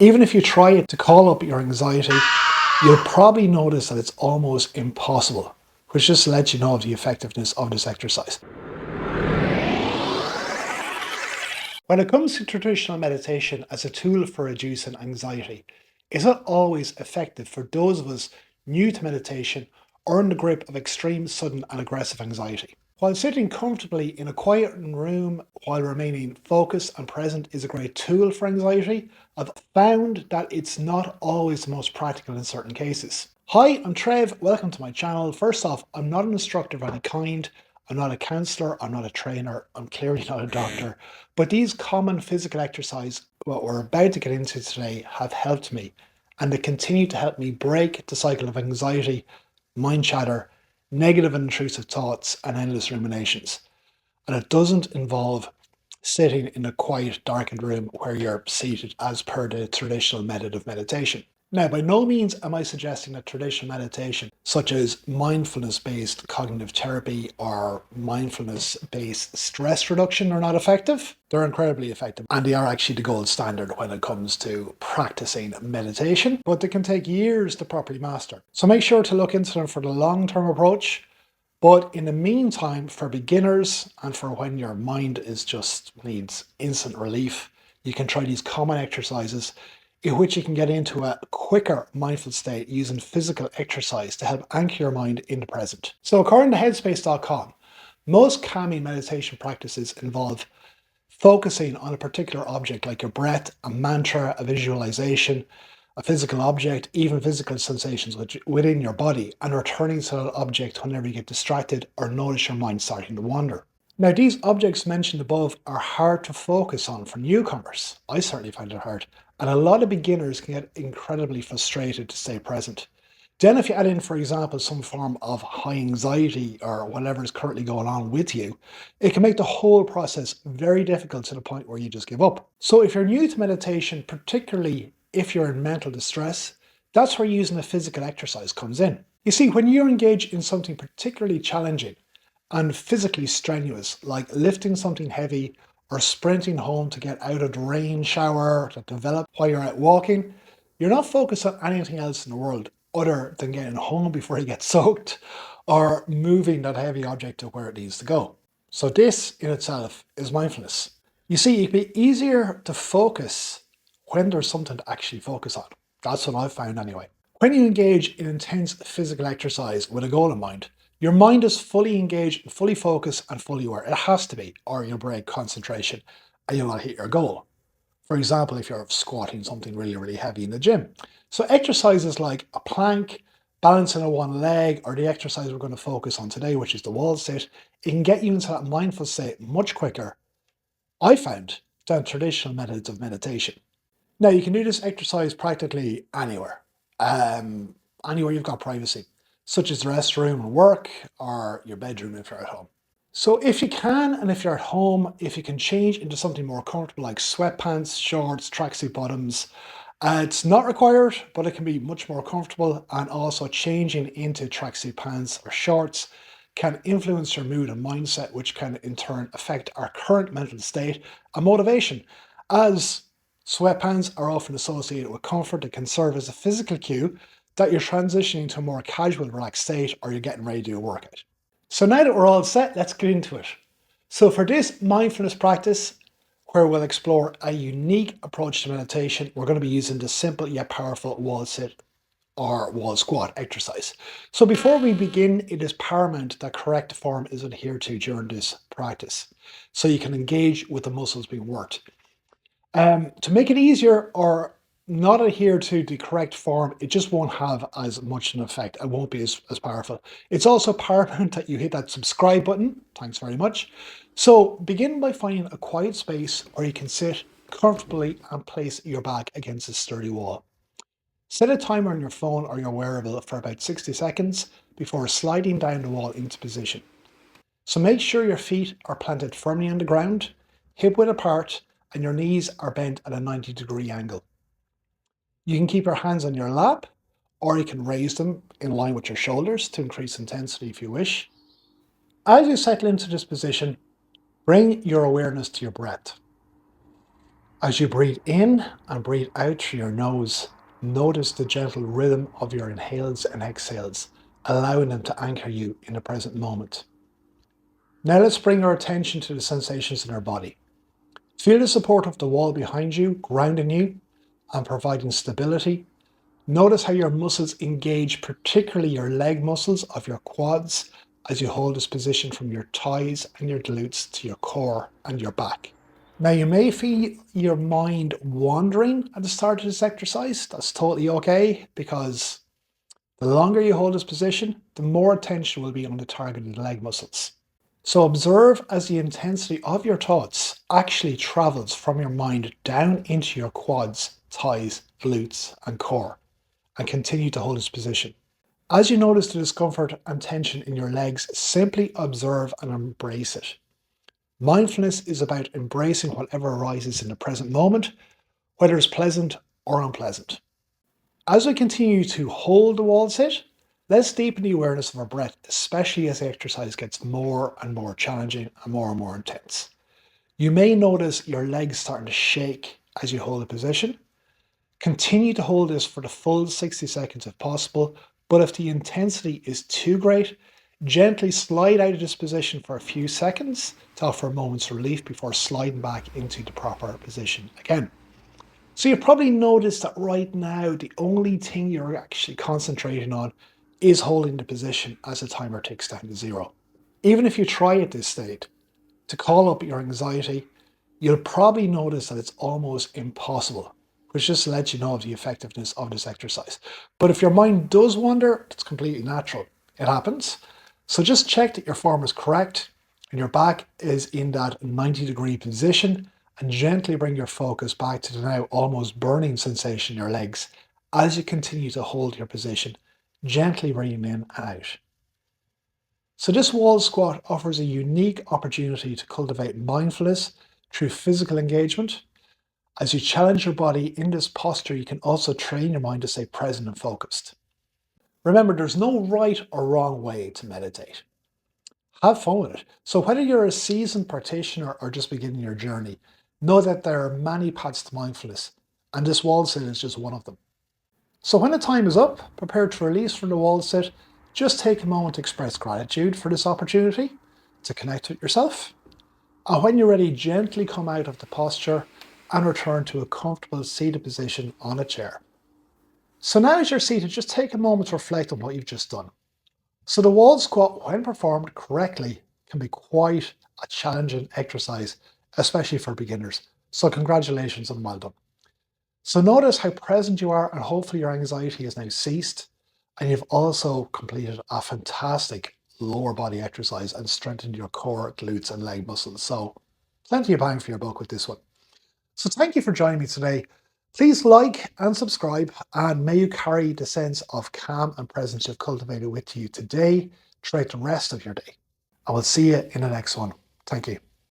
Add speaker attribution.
Speaker 1: Even if you try it to call up your anxiety, you'll probably notice that it's almost impossible, which just lets you know of the effectiveness of this exercise. When it comes to traditional meditation as a tool for reducing anxiety, it's not always effective for those of us new to meditation or in the grip of extreme, sudden, and aggressive anxiety. While sitting comfortably in a quiet room while remaining focused and present is a great tool for anxiety, I've found that it's not always the most practical in certain cases. Hi, I'm Trev. Welcome to my channel. First off, I'm not an instructor of any kind. I'm not a counselor. I'm not a trainer. I'm clearly not a doctor. But these common physical exercises, what we're about to get into today, have helped me, and they continue to help me break the cycle of anxiety, mind chatter, negative and intrusive thoughts, and endless ruminations. And it doesn't involve sitting in a quiet, darkened room where you're seated as per the traditional method of meditation. Now, by no means am I suggesting that traditional meditation, such as mindfulness-based cognitive therapy or mindfulness-based stress reduction, are not effective. They're incredibly effective, and they are actually the gold standard when it comes to practicing meditation, but they can take years to properly master. So make sure to look into them for the long-term approach. But in the meantime, for beginners and for when your mind is just needs instant relief, you can try these common exercises in which you can get into a quicker mindful state using physical exercise to help anchor your mind in the present. So according to headspace.com, most calming meditation practices involve focusing on a particular object like your breath, a mantra, a visualization, a physical object, even physical sensations within your body, and returning to that object whenever you get distracted or notice your mind starting to wander. Now, these objects mentioned above are hard to focus on for newcomers. I certainly find it hard, and a lot of beginners can get incredibly frustrated to stay present. Then if you add in, for example, some form of high anxiety or whatever is currently going on with you, it can make the whole process very difficult to the point where you just give up. So if you're new to meditation, particularly if you're in mental distress, that's where using a physical exercise comes in. You see, when you engage in something particularly challenging and physically strenuous, like lifting something heavy or sprinting home to get out of the rain shower that developed while you're out walking, you're not focused on anything else in the world other than getting home before you get soaked or moving that heavy object to where it needs to go. So this in itself is mindfulness. You see, it can be easier to focus when there's something to actually focus on. That's what I've found anyway. When you engage in intense physical exercise with a goal in mind, your mind is fully engaged, fully focused, and fully aware. It has to be, or you'll break concentration and you'll not hit your goal. For example, if you're squatting something really, really heavy in the gym. So exercises like a plank, balancing on one leg, or the exercise we're going to focus on today, which is the wall sit, it can get you into that mindful state much quicker, I found, than traditional methods of meditation. Now, you can do this exercise practically anywhere, anywhere you've got privacy, such as the restroom at work or your bedroom if you're at home. So if you can, and if you're at home, if you can change into something more comfortable like sweatpants, shorts, tracksuit bottoms, it's not required, but it can be much more comfortable, and also changing into tracksuit pants or shorts can influence your mood and mindset, which can in turn affect our current mental state and motivation, as sweatpants are often associated with comfort that can serve as a physical cue that you're transitioning to a more casual, relaxed state or you're getting ready to do a workout. So now that we're all set, let's get into it. So for this mindfulness practice, where we'll explore a unique approach to meditation, we're going to be using the simple yet powerful wall sit or wall squat exercise. So before we begin, it is paramount that correct form is adhered to during this practice, so you can engage with the muscles being worked. To make it easier or not adhere to the correct form, it just won't have as much an effect. It won't be as powerful. It's also paramount that you hit that subscribe button. Thanks very much. So begin by finding a quiet space where you can sit comfortably and place your back against a sturdy wall. Set a timer on your phone or your wearable for about 60 seconds before sliding down the wall into position. So make sure your feet are planted firmly on the ground, hip width apart, and your knees are bent at a 90-degree angle. You can keep your hands on your lap, or you can raise them in line with your shoulders to increase intensity if you wish. As you settle into this position, bring your awareness to your breath. As you breathe in and breathe out through your nose, notice the gentle rhythm of your inhales and exhales, allowing them to anchor you in the present moment. Now let's bring our attention to the sensations in our body. Feel the support of the wall behind you, grounding you and providing stability. Notice how your muscles engage, particularly your leg muscles of your quads, as you hold this position from your thighs and your glutes to your core and your back. Now, you may feel your mind wandering at the start of this exercise. That's totally okay, because the longer you hold this position, the more attention will be on the targeted leg muscles. So observe as the intensity of your thoughts actually travels from your mind down into your quads, thighs, glutes, and core, and continue to hold this position. As you notice the discomfort and tension in your legs, simply observe and embrace it. Mindfulness is about embracing whatever arises in the present moment, whether it's pleasant or unpleasant. As we continue to hold the wall sit, let's deepen the awareness of our breath, especially as the exercise gets more and more challenging and more intense. You may notice your legs starting to shake as you hold the position. Continue to hold this for the full 60 seconds if possible, but if the intensity is too great, gently slide out of this position for a few seconds to offer a moment's relief before sliding back into the proper position again. So you probably noticed that right now the only thing you're actually concentrating on is holding the position as the timer ticks down to zero. Even if you try at this stage to call up your anxiety, you'll probably notice that it's almost impossible, which just lets you know of the effectiveness of this exercise. But if your mind does wander, it's completely natural. It happens. So just check that your form is correct and your back is in that 90-degree position, and gently bring your focus back to the now almost burning sensation in your legs as you continue to hold your position, gently breathing in and out. So this wall squat offers a unique opportunity to cultivate mindfulness through physical engagement. As you challenge your body in this posture, you can also train your mind to stay present and focused. Remember, there's no right or wrong way to meditate. Have fun with it. So whether you're a seasoned practitioner or just beginning your journey, know that there are many paths to mindfulness, and this wall sit is just one of them. So when the time is up, prepare to release from the wall sit, just take a moment to express gratitude for this opportunity to connect with yourself. And when you're ready, gently come out of the posture and return to a comfortable seated position on a chair. So now as you're seated, just take a moment to reflect on what you've just done. So the wall squat, when performed correctly, can be quite a challenging exercise, especially for beginners. So congratulations and well done. So notice how present you are, and hopefully your anxiety has now ceased, and you've also completed a fantastic lower body exercise and strengthened your core, glutes and leg muscles. So plenty of bang for your buck with this one. So thank you for joining me today. Please like and subscribe, and may you carry the sense of calm and presence you've cultivated with you today throughout the rest of your day. I will see you in the next one. Thank you.